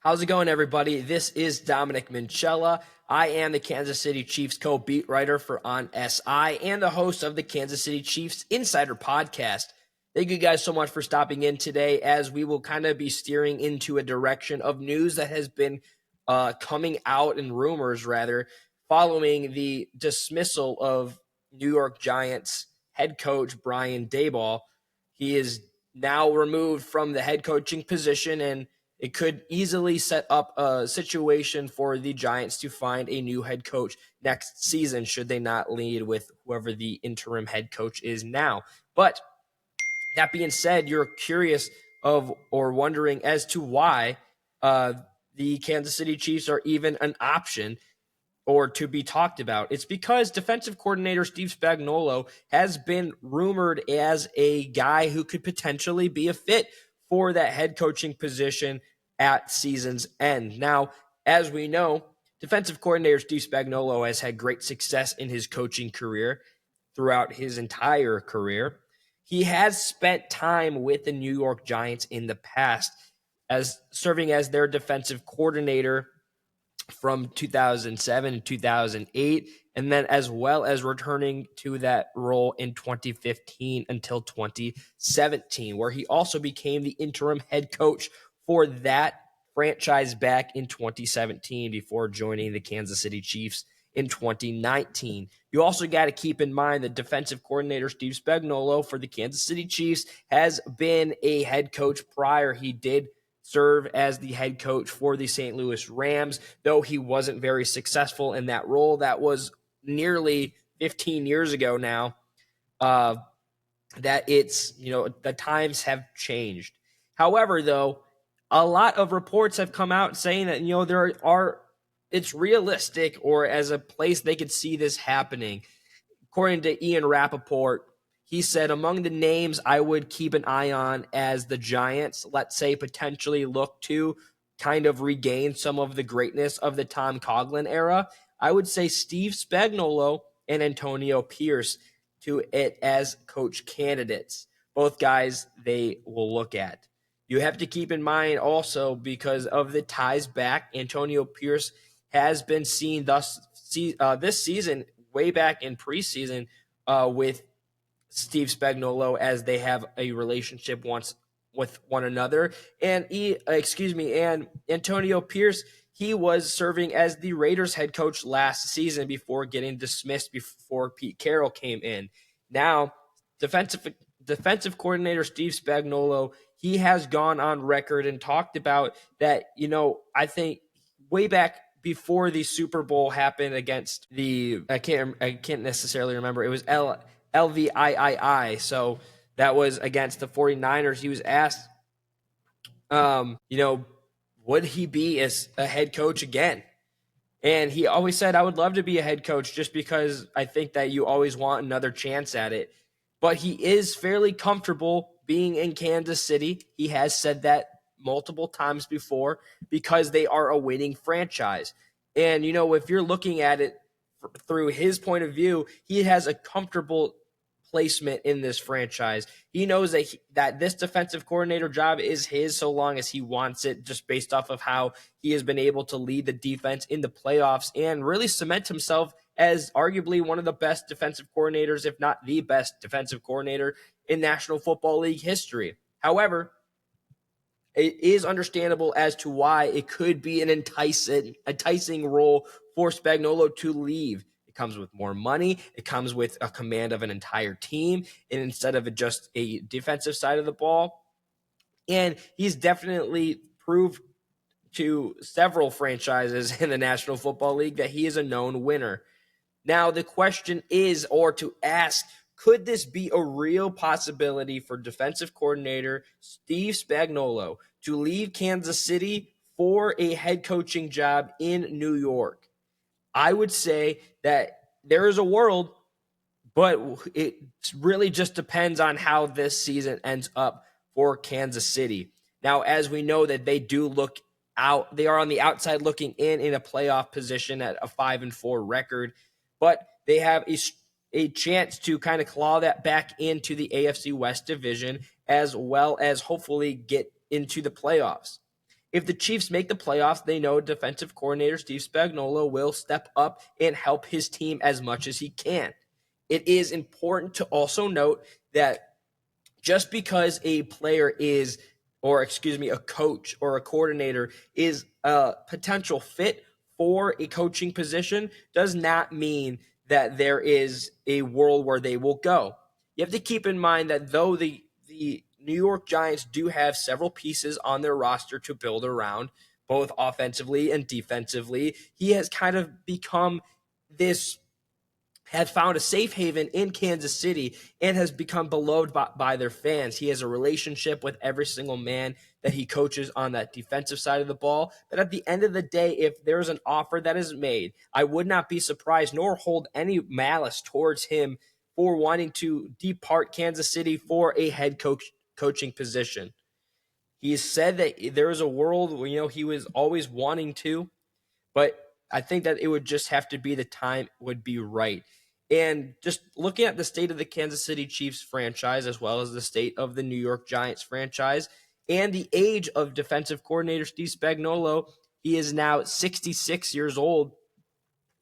How's it going, everybody? This is Dominic Minchella. I am the Kansas City Chiefs co-beat writer for On SI and the host of the Kansas City Chiefs Insider Podcast. Thank you guys so much for stopping in today, as we will kind of be steering into a direction of news that has been coming out, in rumors rather, following the dismissal of New York Giants head coach Brian Daboll. He is now removed from the head coaching position, and it could easily set up a situation for the Giants to find a new head coach next season, should they not lead with whoever the interim head coach is now. But that being said, you're curious of or wondering as to why the Kansas City Chiefs are even an option or to be talked about. It's because defensive coordinator Steve Spagnuolo has been rumored as a guy who could potentially be a fit for that head coaching position at season's end. Now, as we know, defensive coordinator Steve Spagnuolo has had great success in his coaching career throughout his entire career. He has spent time with the New York Giants in the past, as serving as their defensive coordinator from 2007 and 2008, and then as well as returning to that role in 2015 until 2017, where he also became the interim head coach for that franchise back in 2017 before joining the Kansas City Chiefs in 2019. You also got to keep in mind that defensive coordinator Steve Spagnuolo for the Kansas City Chiefs has been a head coach prior. He did serve as the head coach for the St. Louis Rams, though he wasn't very successful in that role. That was nearly 15 years ago now. That it's, the times have changed. However, though, a lot of reports have come out saying that, it's realistic, or as a place they could see this happening. According to Ian Rappaport, he said, among the names I would keep an eye on as the Giants, let's say, potentially look to kind of regain some of the greatness of the Tom Coughlin era, I would say Steve Spagnuolo and Antonio Pierce to it as coach candidates. Both guys they will look at. You have to keep in mind also, because of the ties back, Antonio Pierce has been seen this season, way back in preseason, with Steve Spagnuolo, as they have a relationship with one another. And Antonio Pierce, he was serving as the Raiders head coach last season before getting dismissed before Pete Carroll came in. Now, defensive coordinator Steve Spagnuolo, he has gone on record and talked about that, I think way back before the Super Bowl happened against I can't necessarily remember. It was LVII. So that was against the 49ers. He was asked, would he be as a head coach again? And he always said, I would love to be a head coach, just because I think that you always want another chance at it. But he is fairly comfortable being in Kansas City. He has said that multiple times before, because they are a winning franchise. And, if you're looking at it through his point of view, he has a comfortable placement in this franchise. He knows that this defensive coordinator job is his, so long as he wants it, just based off of how he has been able to lead the defense in the playoffs and really cement himself as arguably one of the best defensive coordinators, if not the best defensive coordinator in National Football League history. However, it is understandable as to why it could be an enticing role for Spagnuolo to leave. It comes with more money. It comes with a command of an entire team, and instead of just a defensive side of the ball. And he's definitely proved to several franchises in the National Football League that he is a known winner. Now, the question is, or to ask, could this be a real possibility for defensive coordinator Steve Spagnuolo to leave Kansas City for a head coaching job in New York? I would say that there is a world, but it really just depends on how this season ends up for Kansas City. Now, as we know that they do look out, they are on the outside looking in a playoff position at a 5-4 record, but they have a chance to kind of claw that back into the AFC West division, as well as hopefully get into the playoffs. If the Chiefs make the playoffs, they know defensive coordinator Steve Spagnuolo will step up and help his team as much as he can. It is important to also note that just because a player is, or excuse me, a coach or a coordinator is a potential fit for a coaching position does not mean that there is a world where they will go. You have to keep in mind that though the New York Giants do have several pieces on their roster to build around, both offensively and defensively, he has kind of become this had found a safe haven in Kansas City and has become beloved by their fans. He has a relationship with every single man that he coaches on that defensive side of the ball. But at the end of the day, if there's an offer that is made, I would not be surprised nor hold any malice towards him for wanting to depart Kansas City for a head coaching position. He said that there is a world where, he was always wanting to, but I think that it would just have to be the time would be right. And just looking at the state of the Kansas City Chiefs franchise, as well as the state of the New York Giants franchise, and the age of defensive coordinator Steve Spagnuolo, he is now 66 years old.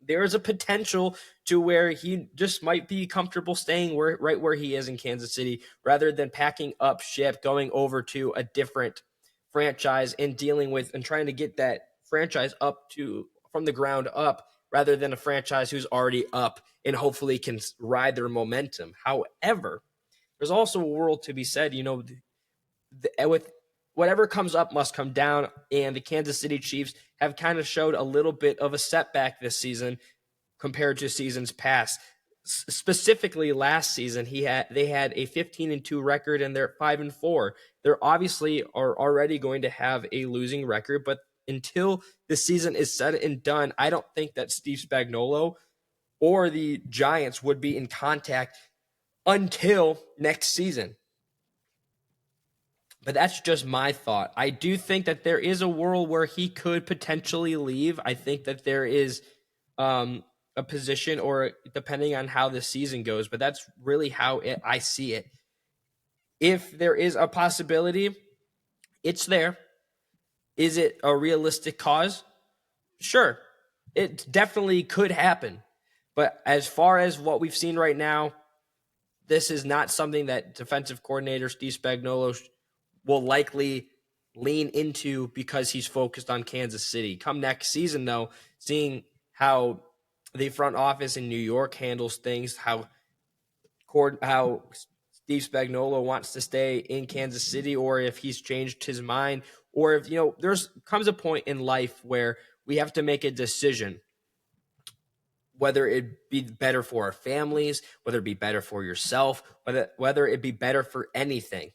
There is a potential to where he just might be comfortable staying right where he is in Kansas City, rather than packing up ship, going over to a different franchise and dealing with and trying to get that franchise up to from the ground up, rather than a franchise who's already up and hopefully can ride their momentum. However, there's also a world to be said, with whatever comes up must come down, and the Kansas City Chiefs have kind of showed a little bit of a setback this season compared to seasons past. Specifically last season, they had a 15-2 record and they're 5-4. They're obviously are already going to have a losing record, but until the season is said and done, I don't think that Steve Spagnuolo or the Giants would be in contact until next season. But that's just my thought. I do think that there is a world where he could potentially leave. I think that there is a position, or depending on how the season goes, but that's really how I see it. If there is a possibility, it's there. Is it a realistic cause? Sure. It definitely could happen. But as far as what we've seen right now, this is not something that defensive coordinator Steve Spagnuolo will likely lean into because he's focused on Kansas City. Come next season, though, seeing how the front office in New York handles things, how Steve Spagnuolo wants to stay in Kansas City, or if he's changed his mind, or if there's comes a point in life where we have to make a decision, whether it be better for our families, whether it be better for yourself, whether it be better for anything.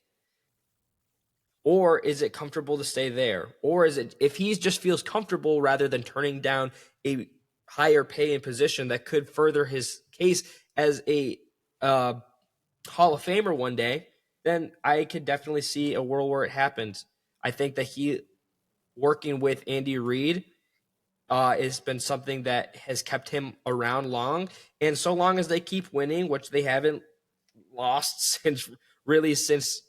Or is it comfortable to stay there? Or is it, if he just feels comfortable rather than turning down a higher pay and position that could further his case as a Hall of Famer one day, then I could definitely see a world where it happens. I think that he working with Andy Reid has been something that has kept him around long. And so long as they keep winning, which they haven't lost since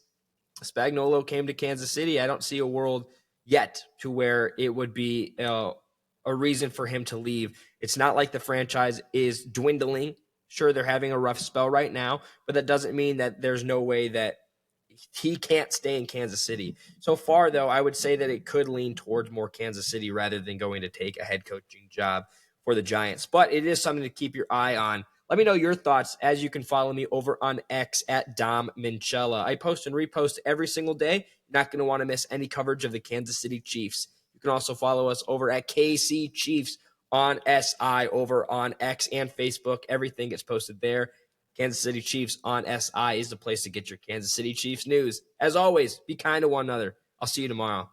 Spagnuolo came to Kansas City, I don't see a world yet to where it would be a reason for him to leave. It's not like the franchise is dwindling. Sure, they're having a rough spell right now, but that doesn't mean that there's no way that he can't stay in Kansas City. So far, though, I would say that it could lean towards more Kansas City rather than going to take a head coaching job for the Giants. But it is something to keep your eye on. Let me know your thoughts, as you can follow me over on X at Dom Minchella. I post and repost every single day. You're not going to want to miss any coverage of the Kansas City Chiefs. You can also follow us over at KC Chiefs on SI over on X and Facebook. Everything gets posted there. Kansas City Chiefs on SI is the place to get your Kansas City Chiefs news. As always, be kind to one another. I'll see you tomorrow.